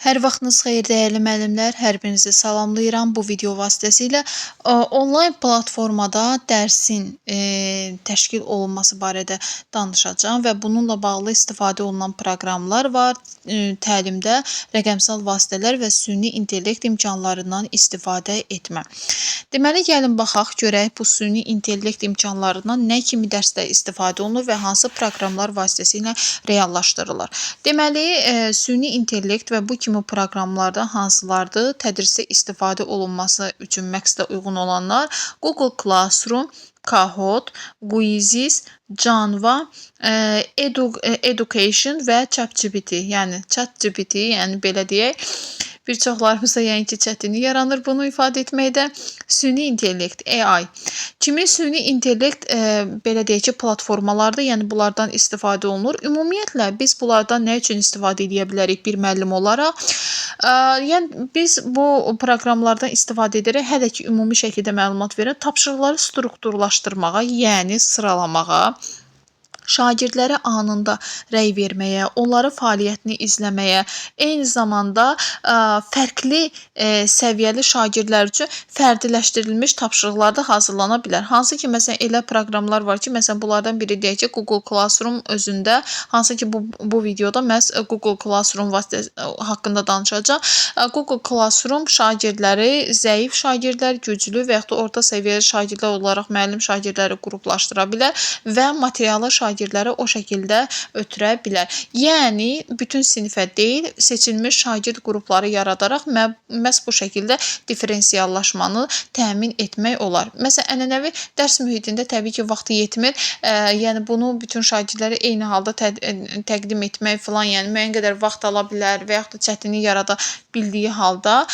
Hər vaxtınız xeyir dəyərli müəllimlər, hər birinizi salamlayıram. Bu video vasitəsilə onlayn platformada dərsin təşkil olunması barədə danışacağam və bununla bağlı istifadə olunan proqramlar var. Təlimdə rəqəmsal vasitələr və süni intellekt imkanlarından istifadə etmə. Deməli, gəlin baxaq, görək bu süni intellekt imkanlarından nə kimi dərsdə istifadə olunur və hansı proqramlar vasitəsilə reallaşdırılır. Deməli, süni intellekt və bu kimi proqramlardan hansılardır? Tədrisdə istifadə olunması üçün məqsədə uyğun olanlar Google Classroom, Kahoot, Quizzes, Canva, Education və ChatGPT. Yəni ChatGPT, yəni belə deyək, bir çoxlarımızda yəni ki, çətinlik yaranır bunu ifadə etməkdə. Süni intellekt, AI. Kimi süni intellekt belə deyək ki, platformalardır, yəni bunlardan istifadə olunur. Ümumiyyətlə biz bunlardan nə üçün istifadə edə bilərik bir müəllim olaraq? Yəni biz bu proqramlardan istifadə edərək hələ ki ümumi şəkildə məlumat verən tapşırıqları strukturlaşdırmağa, yəni sıralamağa, şagirdlərə anında rəy verməyə, onların fəaliyyətini izləməyə, eyni zamanda fərqli səviyyəli şagirdlər üçün fərdiləşdirilmiş tapşırıqlar da hazırlana bilər. Hansı ki, məsələn, elə proqramlar var ki, məsələn, bunlardan biri deyək ki, Google Classroom özündə, hansı ki, bu videoda məhz Google Classroom haqqında danışacağam. Google Classroom şagirdləri, zəif şagirdlər, güclü və yaxud da orta səviyyəli şagirdlər olaraq müəllim şagirdləri qruplaşdıra bilər və materialı şagirdləri o şəkildə ötürə bilər. Yəni, bütün sinifə deyil, seçilmiş şagird qrupları yaradaraq məhz bu şəkildə diferensiallaşmanı təmin etmək olar. Məsələn, ənənəvi dərs mühitində təbii ki, vaxt yetmir. Yəni, bunu bütün şagirdlərə eyni halda təqdim etmək filan, yəni müəyyən qədər vaxt ala bilər və yaxud da çətinlik yarada bildiyi halda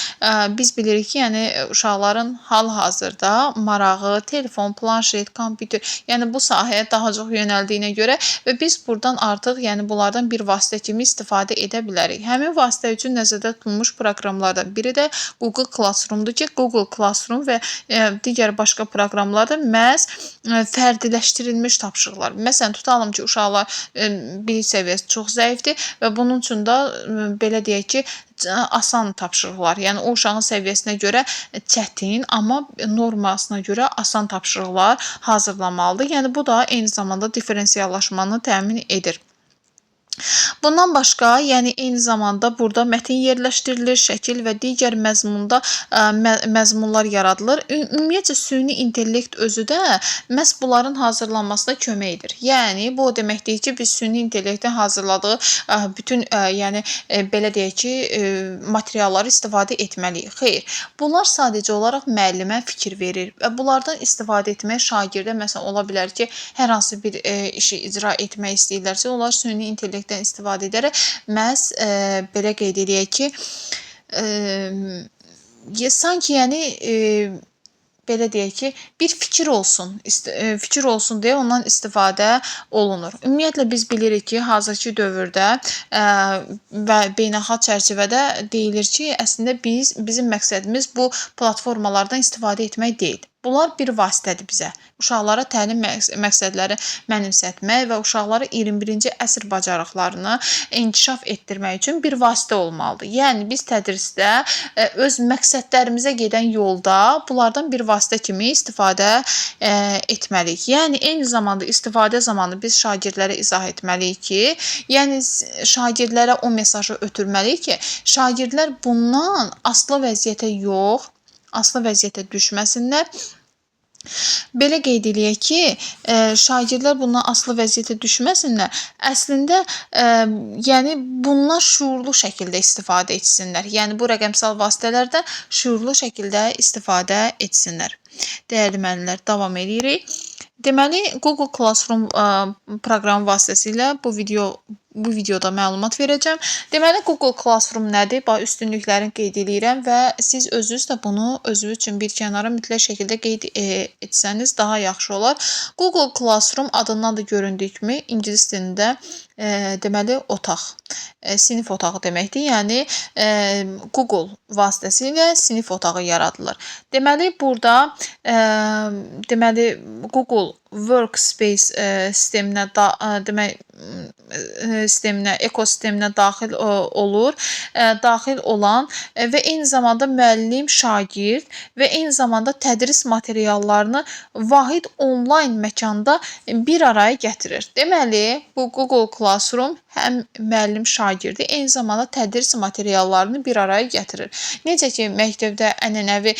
biz bilirik ki, yəni uşaqların hal-hazırda marağı, telefon, planşet, kompüter, yəni bu sahəyə daha çox yönəldiyinə görə və biz buradan artıq, yəni bunlardan bir vasitə kimi istifadə edə bilərik. Həmin vasitə üçün nəzərdə tutulmuş proqramlardan biri də Google Classroom-dur ki, Google Classroom və digər başqa proqramlarda məhz fərdiləşdirilmiş tapşırıqlar. Məsələn, tutalım ki, uşaqlar bilik səviyyəsi çox zəifdir və bunun üçün də belə deyək ki, asan tapşırıqlar, yəni o uşağın səviyyəsinə görə çətin, amma normasına görə asan tapşırıqlar hazırlamalıdır. Yəni bu da eyni zamanda diferensiallaşmanı təmin edir. Bundan başqa, yəni eyni zamanda burada mətn yerləşdirilir, şəkil və digər məzmunda məzmunlar yaradılır. Ümumiyyətcə süni intellekt özü də məhz bunların hazırlanmasına kömək edir. Yəni bu o deməkdir ki, biz süni intellektin hazırladığı bütün yəni belə deyək ki, materialları istifadə etməliyik. Xeyr, bunlar sadəcə olaraq müəllimə fikir verir və bunlardan istifadə etmək şagirdə məsələn ola bilər ki, hər hansı bir işi icra etmək istəyirlərsə, onlar süni intellekt istifadə edərək məhz belə qeyd edək ki, sanki yəni belə deyək ki, bir fikir olsun deyə ondan istifadə olunur. Ümumiyyətlə biz bilirik ki, hazırki dövrdə və beynəlxalq çərçivədə deyilir ki, əslində bizim məqsədimiz bu platformalardan istifadə etmək deyil. Bunlar bir vasitədir bizə. Uşaqlara təlim məqsədləri mənimsətmək və uşaqlara 21-ci əsr bacarıqlarını inkişaf etdirmək üçün bir vasitə olmalıdır. Yəni, biz tədrisdə öz məqsədlərimizə gedən yolda bunlardan bir vasitə kimi istifadə etməliyik. Yəni, eyni zamanda istifadə zamanı biz şagirdlərə izah etməliyik ki, yəni şagirdlərə o mesajı ötürməliyik ki, şagirdlər bundan asılı vəziyyətə yox, asılı vəziyyətə düşməsinlər. Belə qeyd eləyək ki, şagirdlər bundan asılı vəziyyətə düşməsinlər. Əslində, yəni bundan şuurlu şəkildə istifadə etsinlər. Yəni bu rəqəmsal vasitələrdən şuurlu şəkildə istifadə etsinlər. Dəyərli müəllimlər, davam edirik. Deməli, Google Classroom proqramı vasitəsilə bu videoda məlumat verəcəm. Deməli, Google Classroom nədir? Üstünlüklərini qeyd edirəm və siz özünüz də bunu özünüz üçün bir kənara mütləq şəkildə qeyd etsəniz daha yaxşı olar. Google Classroom adından da göründüyü kimi ingilis dilində deməli otaq, sinif otağı deməkdir. Yəni Google vasitəsilə sinif otağı yaradılır. Deməli burada deməli Google workspace sisteminə demək sisteminə, ekosisteminə daxil olur. Daxil olan və eyni zamanda müəllim, şagird və eyni zamanda tədris materiallarını vahid onlayn məkanda bir araya gətirir. Deməli, bu Google Classroom həm müəllim, şagirdi, eyni zamanda tədris materiallarını bir araya gətirir. Necə ki, məktəbdə ənənəvi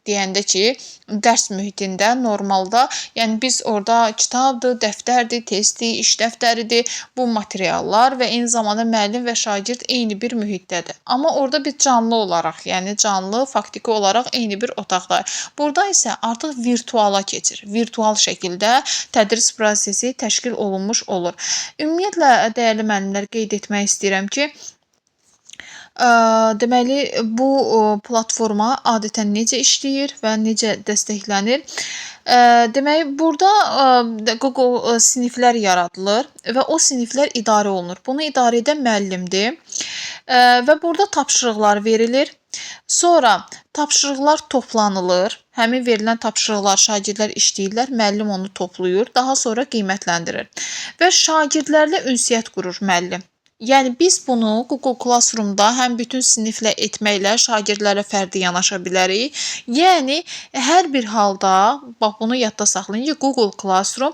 deyəndə ki, dərs mühitində normalda, yəni biz orada kitabdır, dəftərdir, testdir, iş dəftəridir, bu materiallar və eyni zamanda müəllim və şagird eyni bir mühitdədir. Amma orada biz canlı olaraq, yəni canlı, faktiki olaraq eyni bir otaqda. Burada isə artıq virtuala keçir. Virtual şəkildə tədris prosesi təşkil olunmuş olur. Ümumiyyətlə, dəyərli müəllimlər, qeyd etmək istəyirəm ki, deməli, bu platforma adətən necə işləyir və necə dəstəklənir? Demək, burada Google siniflər yaradılır və o siniflər idarə olunur. Bunu idarə edən müəllimdir və burada tapşırıqlar verilir. Sonra tapşırıqlar toplanılır. Həmin verilən tapşırıqlar şagirdlər işləyirlər, müəllim onu toplayır, daha sonra qiymətləndirir və şagirdlərlə ünsiyyət qurur müəllim. Yəni biz bunu Google Classroom-da həm bütün siniflə etməklə şagirdlərə fərdi yanaşa bilərik. Yəni hər bir halda, bax bunu yadda saxlayın ki, Google Classroom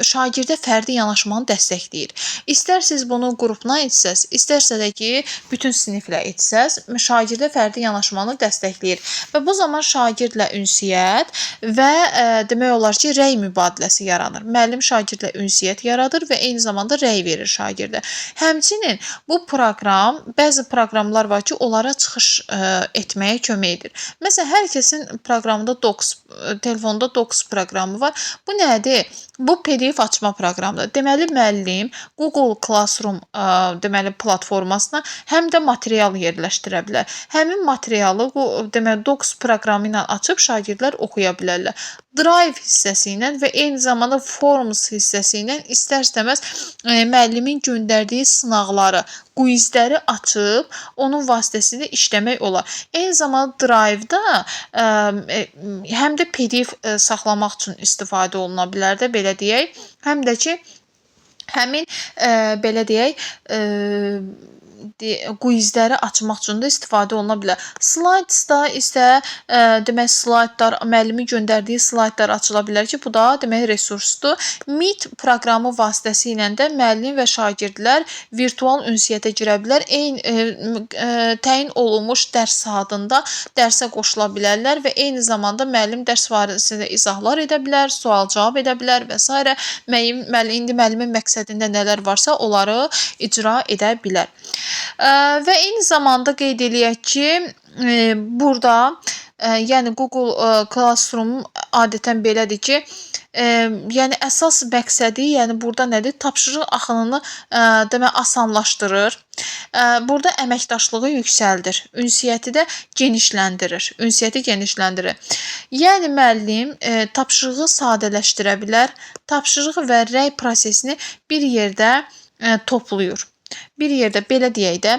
şagirdə fərdi yanaşmanı dəstəkləyir. İstər siz bunu qrupla etsəz, istərsə də ki, bütün siniflə etsəz, şagirdə fərdi yanaşmanı dəstəkləyir. Və bu zaman şagirdlə ünsiyyət və demək olar ki, rəy mübadiləsi yaranır. Müəllim şagirdlə ünsiyyət yaradır və eyni zamanda rəy verir şagirdə. Həmçinin bu proqram, bəzi proqramlar var ki, onlara çıxış etməyə kömək edir. Məsələn, hər kəsin proqramında Docs, telefonda Docs proqramı var. Bu nədir? Bu PDF açma proqramıdır. Deməli, müəllim Google Classroom deməli platformasına həm də material yerləşdirə bilər. Həmin materialı deməli Docs proqramı ilə açıb şagirdlər oxuya bilərlər. Drive hissəsi ilə və eyni zamanda Forms hissəsi ilə istər-istəməz müəllimin göndərdiyi sınaqları, quizləri açıb onun vasitəsilə işləmək olar. Eyni zamanda Drive-da həm də PDF saxlamaq üçün istifadə oluna bilər də, belə deyək. Həm də ki, həmin belə deyək, quizləri açmaq üçün də istifadə oluna bilər. Slides-da isə demək slaydlar, müəllimin göndərdiyi slaydlar açıla bilər ki, bu da demək resursdur. Meet proqramı vasitəsilə də müəllim və şagirdlər virtual ünsiyyətə girə bilər. Təyin olunmuş dərs saatında dərsə qoşula bilərlər və eyni zamanda müəllim dərs barəsində izahlar edə bilər, sual-cavab edə bilər və s. İndi müəllimin məqsədində nələr varsa, onları icra edə bilər. Və eyni zamanda qeyd eləyək ki, burada yəni Google Classroom adətən belədir ki, yəni əsas məqsədi, yəni burada nədir? Tapşırıq axınını demək asanlaşdırır. Burada əməkdaşlığı yüksəldir. Ünsiyyəti də genişləndirir. Yəni müəllim tapşırığı sadələşdirə bilər. Tapşırıq və rəy prosesini bir yerdə toplayır. Bir yerdə, belə deyək də,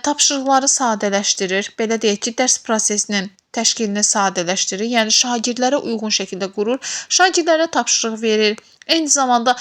tapşırıqları sadələşdirir. Belə deyək ki, dərs prosesinin təşkilini sadələşdirir. Yəni şagirdlərə uyğun şəkildə qurur. Şagirdlərə tapşırıq verir. Eyni zamanda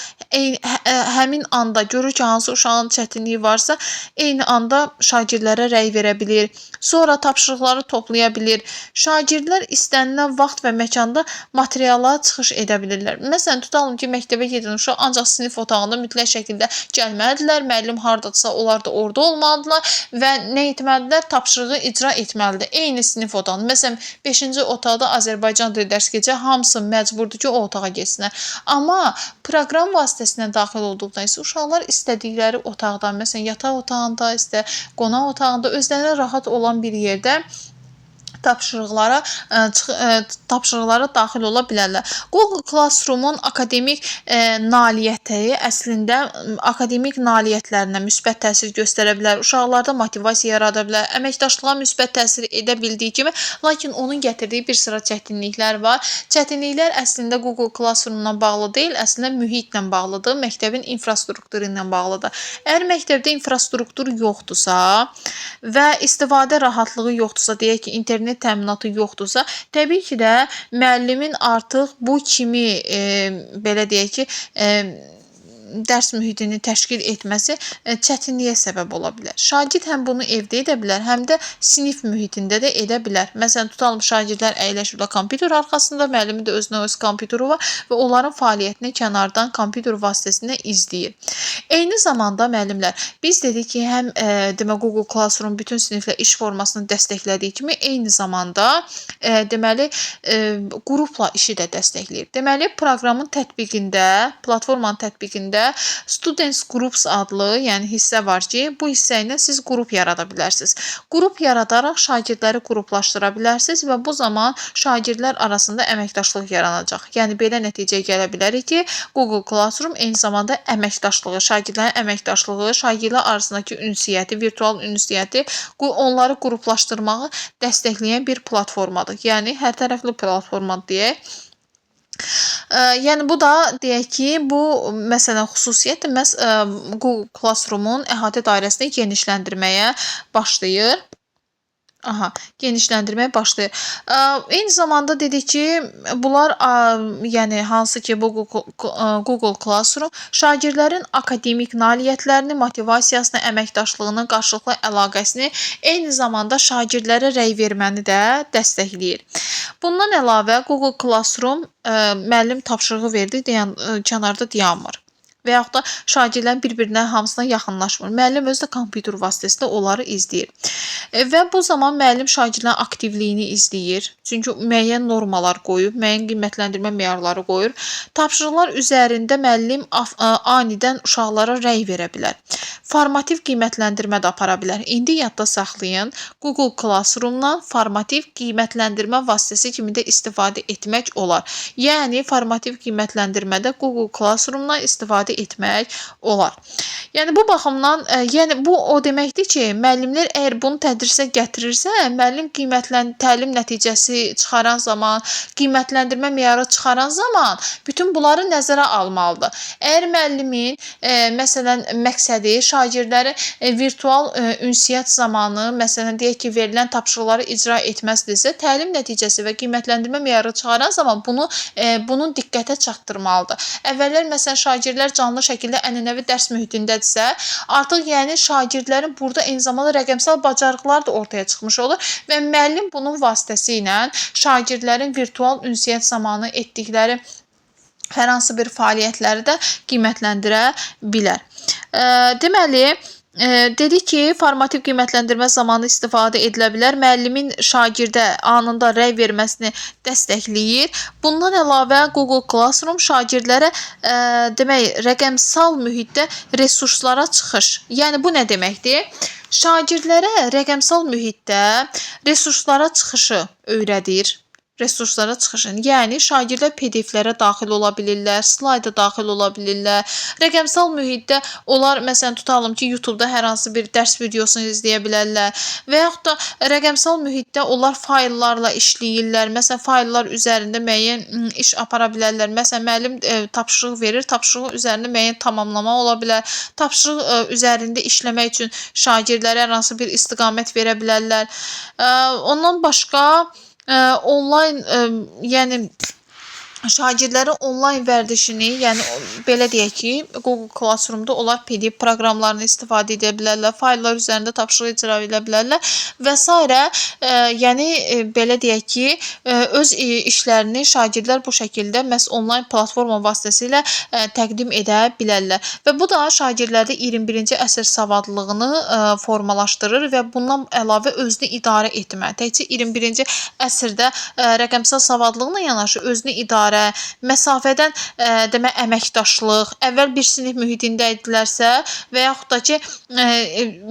həmin anda görür ki, hansı uşağın çətinliyi varsa, eyni anda şagirdlərə rəy verə bilir. Sonra tapşırıqları toplaya bilir. Şagirdlər istənilən vaxt və məkanda materiallara çıxış edə bilirlər. Məsələn, tutalım ki, məktəbə gedən uşaq ancaq sinif otağında mütləq şəkildə gəlməlidirlər. Müəllim hardadırsa, onlar da orada olmalıdırlar və nə etməlidirlər? Tapşırığı icra etməlidir. Eyni sinif otağında. Məsələn, 5-ci otaqda Azərbaycan dili dərs keçir, hamısı məcburdur ki, o otağa getsinlər. Amma proqram vasitəsilə daxil olduqda isə uşaqlar istədikləri otaqda, məsələn, yataq otağında, qonaq otağında özlərinə rahat olan bir yerdə tapşırıqlara daxil ola bilərlər. Google Classroom-un akademik nailiyyəti əslində akademik nailiyyətlərinə müsbət təsir göstərə bilər, uşaqlarda motivasiya yarada bilər, əməkdaşlığa müsbət təsir edə bildiyi kimi, lakin onun gətirdiyi bir sıra çətinliklər var. Çətinliklər əslində Google Classroom-la bağlı deyil, əslində mühitlə bağlıdır, məktəbin infrastrukturu ilə bağlıdır. Əgər məktəbdə infrastruktur yoxdursa və istifadə rahatlığı yoxdursa, deyək ki, internet internet təminatı yoxdursa, təbii ki də müəllimin artıq bu kimi belə deyək ki, dərs mühitini təşkil etməsi çətinliyə səbəb ola bilər. Şagird həm bunu evdə edə bilər, həm də sinif mühitində də edə bilər. Məsələn, tutalım şagirdlər əyləşiblər kompüter arxasında, müəllimi də özünə öz kompüteri var və onların fəaliyyətini kənardan kompüter vasitəsilə izləyir. Eyni zamanda müəllimlər, biz dedik ki, həm demək Google Classroom bütün siniflə iş formasını dəstəklədiyi kimi, eyni zamanda deməli qrupla işi də dəstəkləyir. Deməli, proqramın tətbiqində, platformanın tətbiqində Students Groups adlı, yəni hissə var ki, bu hissə ilə siz qrup yarada bilərsiniz. Qrup yaradaraq şagirdləri qruplaşdıra bilərsiniz və bu zaman şagirdlər arasında əməkdaşlıq yaranacaq. Yəni belə nəticəyə gələ bilərik ki, Google Classroom eyni zamanda əməkdaşlığı, şagirdlərin əməkdaşlığı, şagirdlər arasındakı ünsiyyəti, virtual ünsiyyəti, onları qruplaşdırmağı dəstəkləyən bir platformadır. Yəni hər tərəfli platforma deyək. Yəni bu da deyək ki, bu məsələn xüsusiyyət məhz Google Classroom-un əhatə dairəsini genişləndirməyə başlayır. Genişləndirməyə başlayır. Eyni zamanda dedik ki, bunlar yəni hansı ki Google Classroom şagirdlərin akademik nailiyyətlərini, motivasiyasını, əməkdaşlığını, qarşılıqlı əlaqəsini, eyni zamanda şagirdlərə rəy verməni də dəstəkləyir. Bundan əlavə Google Classroom müəllim tapşırığı verdi, kənarda dayanmır. Və yaxud da şagirdlərin bir-birinə hamısına yaxınlaşmır. Müəllim özü də kompüter vasitəsilə onları izləyir. Və bu zaman müəllim şagirdlərin aktivliyini izləyir. Çünki müəyyən normalar qoyub, müəyyən qiymətləndirmə meyarları qoyur. Tapşırıqlar üzərində müəllim anidən uşaqlara rəy verə bilər. Formativ qiymətləndirmə də apara bilər. İndi yadda saxlayın, Google Classroom-dan formativ qiymətləndirmə vasitəsi kimi də istifadə etmək olar. Yəni, formativ qiymətləndirmədə Google Classroom-dan istifadə etmək olar. Yəni bu baxımdan, yəni bu o deməkdir ki, müəllimlər əgər bunu tədrisə gətirirsə, müəllim təlim nəticəsi çıxaran zaman, qiymətləndirmə meyarı çıxaran zaman bütün bunları nəzərə almalıdır. Əgər müəllimin məsələn məqsədi şagirdlərin virtual ünsiyyət zamanı, məsələn deyək ki, verilən tapşırıqları icra etməsidirsə, təlim nəticəsi və qiymətləndirmə meyarı çıxaran zaman bunun diqqətə çatdırmalıdır. Əvvəllər məsələn şagirdlər canlı şəkildə ənənəvi dərs mühitindədirsə, artıq yəni şagirdlərin burada eyni zamanda rəqəmsal bacarıqlar da ortaya çıxmış olur və müəllim bunun vasitəsilə şagirdlərin virtual ünsiyyət zamanı etdikləri hər hansı bir fəaliyyətləri də qiymətləndirə bilər. Deməli, dedik ki, formativ qiymətləndirmə zamanı istifadə edilə bilər. Müəllimin şagirdə anında rəy verməsini dəstəkləyir. Bundan əlavə Google Classroom şagirdlərə demək, rəqəmsal mühitdə resurslara çıxış. Yəni bu nə deməkdir? Şagirdlərə rəqəmsal mühitdə resurslara çıxışı öyrədir. Resurslara çıxışın. Yəni, şagirdlər PDF-lərə daxil ola bilirlər, slayda daxil ola bilirlər. Rəqəmsal mühitdə onlar, məsələn, tutalım ki, YouTube-da hər hansı bir dərs videosunu izləyə bilərlər və yaxud da rəqəmsal mühitdə onlar fayllarla işləyirlər. Məsələn, fayllar üzərində müəyyən iş apara bilərlər. Məsələn, müəllim tapşırıq verir, tapşırığın üzərində müəyyən tamamlama ola bilər. Tapşırıq üzərində işləmək üçün şagirdlərə hər hansı bir istiqamət verə bilərlər. Ondan başqa onlayn, yəni şagirdlərin onlayn vərdişini, yəni belə deyək ki, Google Classroom-da onlar PDF proqramlarını istifadə edə bilərlər, fayllar üzərində tapşırıq icra edə bilərlər və s. Yəni belə deyək ki, öz işlərini şagirdlər bu şəkildə məhz onlayn platforma vasitəsilə təqdim edə bilərlər. Və bu da şagirdlərdə 21-ci əsr savadlılığını formalaşdırır və bundan əlavə özünü idarə etmə. Təkcə 21-ci əsrdə rəqəmsal savadlılıqla yanaşı özünü idarə, məsafədən demək əməkdaşlıq, əvvəl bir sinif mühitində idilərsə və yaxud da ki,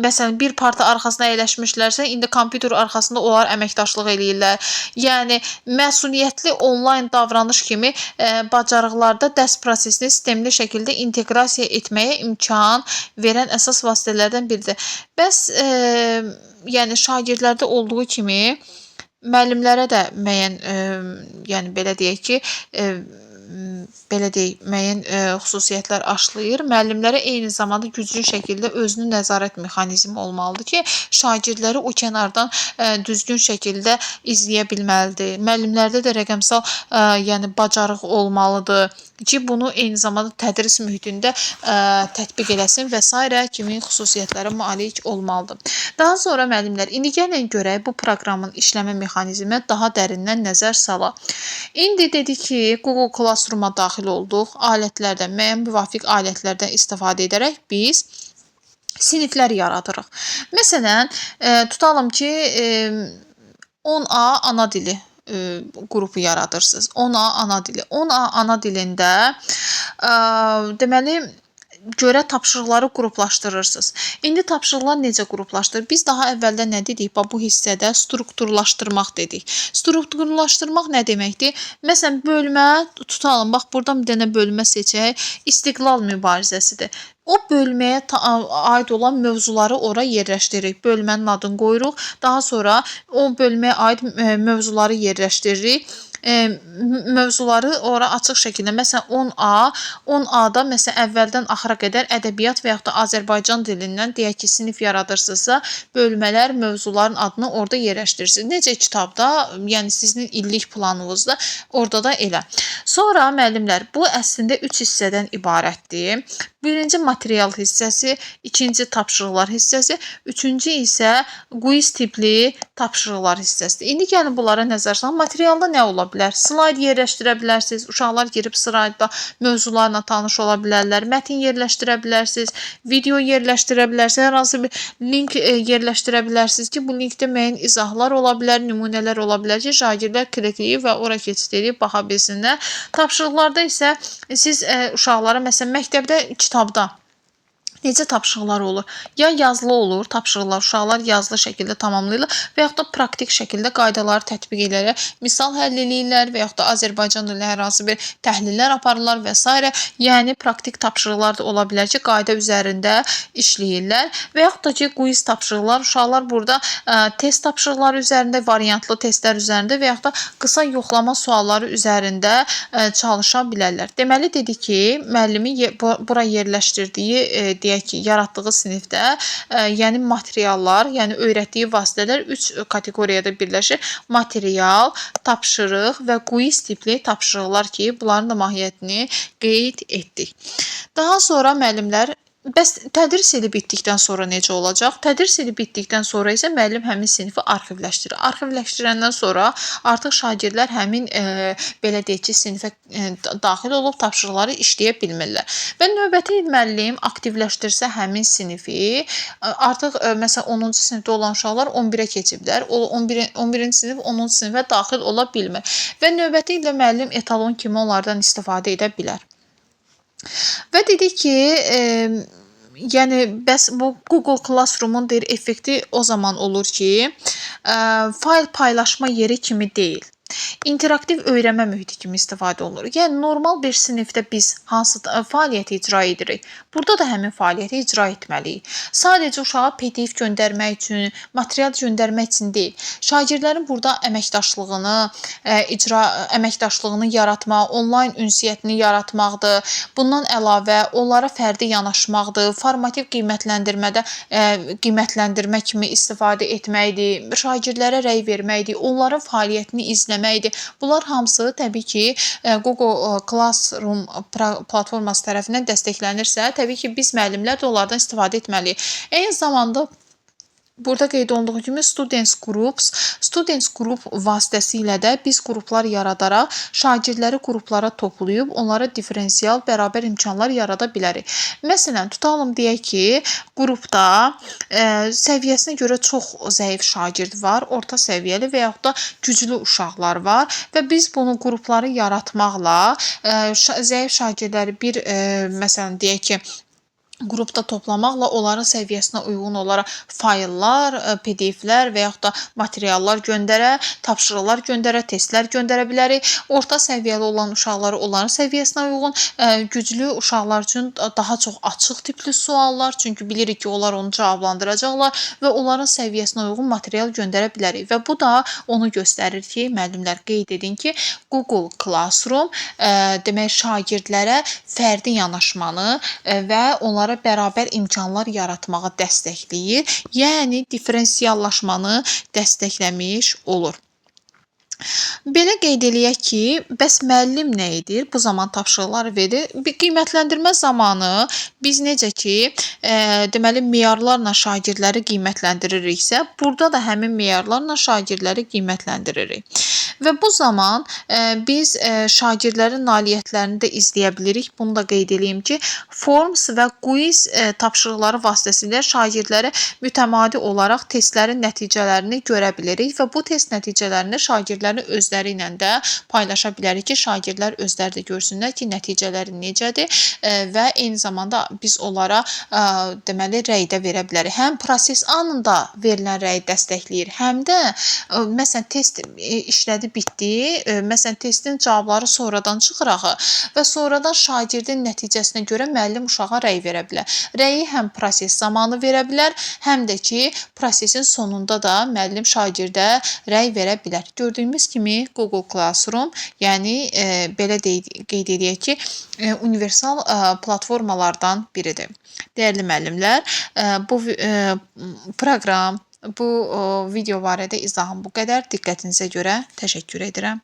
məsələn bir parta arxasına əyləşmişlərsə, indi kompüter arxasında onlar əməkdaşlıq eləyirlər. Yəni məsuliyyətli onlayn davranış kimi bacarıqlarda dərs prosesini sistemli şəkildə inteqrasiya etməyə imkan verən əsas vasitələrdən biridir. Bəs yəni şagirdlərdə olduğu kimi müəllimlərə də müəyyən, yəni belə deyək ki, belə deyək, müəyyən xüsusiyyətlər aşlayır. Müəllimlərə eyni zamanda güclü şəkildə özünü nəzarət mexanizmi olmalıdır ki, şagirdləri o kənardan düzgün şəkildə izləyə bilməlidir. Müəllimlərdə də rəqəmsal yəni bacarıq olmalıdır ki, bunu eyni zamanda tədris mühitində tətbiq eləsin və s. kimi xüsusiyyətlərə malik olmalıdır. Daha sonra müəllimlər, indi gəlin görək bu proqramın işləmə mexanizminə daha dərindən nəzər salaq. İndi dedik ki, Google Classroom-a daxil olduq. Alətlərdən, müəyyən müvafiq alətlərdən istifadə edərək biz siniflər yaradırıq. Məsələn, tutalım ki, 10A ana dili qrupu yaradırsınız. 10A ana dili. 10A ana dilində deməli görə tapşırıqları qruplaşdırırsınız. İndi tapşırıqlar necə qruplaşdırır? Biz daha əvvəldə nə dedik? Bu hissədə strukturlaşdırmaq dedik. Strukturlaşdırmaq nə deməkdir? Məsələn, bölmə tutalım. Bax, buradan bir dənə bölmə seçək. İstiqlal mübarizəsidir. O bölməyə aid olan mövzuları ora yerləşdiririk. Bölmənin adını qoyuruq. Daha sonra o bölməyə aid mövzuları yerləşdiririk. Mövzuları ora açıq şəkildə, məsələn 10A-da məsələn əvvəldən axıra qədər ədəbiyyat və yaxud da Azərbaycan dilindən deyək ki, sinif yaradırsınızsa, bölmələr, mövzuların adını orada yerləşdirirsiniz. Necə kitabda, yəni sizin illik planınızda orada da elə. Sonra müəllimlər, bu əslində 3 hissədən ibarətdir. Birinci material hissəsi, ikinci tapşırıqlar hissəsi, üçüncü isə quiz tipli tapşırıqlar hissəsidir. İndi gəlin bunlara nəzər salaq. Materialda nə ola bilər? Slayd yerləşdirə bilərsiniz. Uşaqlar girib slaydda mövzularla tanış ola bilərlər. Mətin yerləşdirə bilərsiniz. Video yerləşdirə bilərsiniz. Hər hansı bir link yerləşdirə bilərsiniz ki, bu linkdə müəyyən izahlar ola bilər, nümunələr ola bilər ki, şagirdlər klikləyib və ora keçid edib baxa bilsinlər. Tapşırıqlarda isə siz uşaqlara, məsələn, məktəbdə, kitabda necə tapşırıqlar olur? Ya yazılı olur, tapşırıqlar uşaqlar yazılı şəkildə tamamlayırlar və yaxud da praktik şəkildə qaydaları tətbiq edərək misal həll eləyirlər və yaxud da Azərbaycan dili hər hansı bir təhlillər aparırlar və s. Yəni praktik tapşırıqlar da ola bilər ki, qayda üzərində işləyirlər və yaxud da ki, quiz tapşırıqlar, uşaqlar burada test tapşırıqları üzərində, variantlı testlər üzərində və yaxud da qısa yoxlama sualları üzərində çalışa bilərlər. Deməli dedik ki, müəllimin bura yerləşdirdiyi deyək ki, yaratdığı sinifdə, yəni materiallar, yəni öyrətdiyi vasitələr 3 kateqoriyada birləşir. Material, tapşırıq və quiz tipli tapşırıqlar ki, bunların da mahiyyətini qeyd etdik. Daha sonra müəllimlər, bəs tədris ili bitdikdən sonra necə olacaq? Tədris ili bitdikdən sonra isə müəllim həmin sinifi arxivləşdirir. Arxivləşdirəndən sonra artıq şagirdlər həmin belə deyək ki, sinifə daxil olub tapşırıqları işləyə bilmirlər. Və növbəti il müəllim aktivləşdirsə həmin sinifi, artıq məsələn 10-cu sinifdə olan uşaqlar 11-ə keçiblər. 11-ci sinif 10-cu sinifə daxil ola bilmir. Və növbəti ildə müəllim etalon kimi onlardan istifadə edə bilər. Və dedik ki, yəni bəs bu Google Classroom-un deyir effekti o zaman olur ki, fayl paylaşma yeri kimi deyil. İnteraktiv öyrənmə mühiti kimi istifadə olunur. Yəni normal bir sinifdə biz hansı fəaliyyəti icra edirik? Burada da həmin fəaliyyəti icra etməliyik. Sadəcə uşağa PDF göndərmək üçün, material göndərmək üçün deyil. Şagirdlərin burada əməkdaşlığını yaratmaq, onlayn ünsiyyətini yaratmaqdır. Bundan əlavə onlara fərdi yanaşmaqdır, formativ qiymətləndirmədə qiymətləndirmə kimi istifadə etməkdir, şagirdlərə rəy verməkdir, onların fəaliyyətini izləməkdir. Bunlar hamısı təbii ki, Google Classroom platforması tərəfindən dəstəklənirsə, təbii ki, biz müəllimlər də onlardan istifadə etməliyik. Eyni zamanda burada qeyd olunduğu kimi Students Group vasitəsilə də biz qruplar yaradaraq şagirdləri qruplara toplayıb onlara diferensial bərabər imkanlar yarada bilərik. Məsələn, tutalım deyək ki, qrupda səviyyəsinə görə çox zəif şagird var, orta səviyyəli və yaxud da güclü uşaqlar var və biz bunu qrupları yaratmaqla zəif şagirdləri bir məsələn deyək ki, qrupda toplamaqla onların səviyyəsinə uyğun olaraq fayllar, PDF-lər və yaxud da materiallar göndərə, tapşırıqlar göndərə, testlər göndərə bilərik. Orta səviyyəli olan uşaqlara onların səviyyəsinə uyğun, güclü uşaqlar üçün daha çox açıq tipli suallar, çünki bilirik ki, onlar onu cavablandıracaqlar və onların səviyyəsinə uyğun material göndərə bilərik. Və bu da onu göstərir ki, müəllimlər qeyd edin ki, Google Classroom demək şagirdlərə fərdi yanaşmanı və onlara bərabər imkanlar yaratmağa dəstəkləyir. Yəni differensiallaşmanı dəstəkləmiş olur. Belə qeyd eləyək ki, bəs müəllim nə edir? Bu zaman tapşırıqları verir. Bir qiymətləndirmə zamanı biz necə ki, deməli meyarlarla şagirdləri qiymətləndiririksə, burada da həmin meyarlarla şagirdləri qiymətləndiririk. Və bu zaman biz şagirdlərin nailiyyətlərini də izləyə bilirik. Bunu da qeyd edeyim ki, Forms və Quiz tapşırıqları vasitəsilə şagirdlərə mütəmadi olaraq testlərin nəticələrini görə bilirik və bu test nəticələrini şagirdlərin özləri ilə də paylaşa bilərik ki, şagirdlər özləri də görsünlər ki, nəticələri necədir və eyni zamanda biz onlara deməli rəy də verə bilərik. Həm proses anında verilən rəyi dəstəkləyir, həm də məsələn test işlədi bitdi. Məsələn testin cavabları sonradan çıxır axı və sonradan şagirdin nəticəsinə görə müəllim uşağa rəy verə bilər. Rəyi həm proses zamanı verə bilər, həm də ki, prosesin sonunda da müəllim şagirdə rəy verə bilər. Gördüyümüz kimi Google Classroom, yəni belə qeyd edək ki, universal platformalardan biridir. Dəyərli müəllimlər, bu proqram, bu video barədə izahım bu qədər. Diqqətinizə görə təşəkkür edirəm.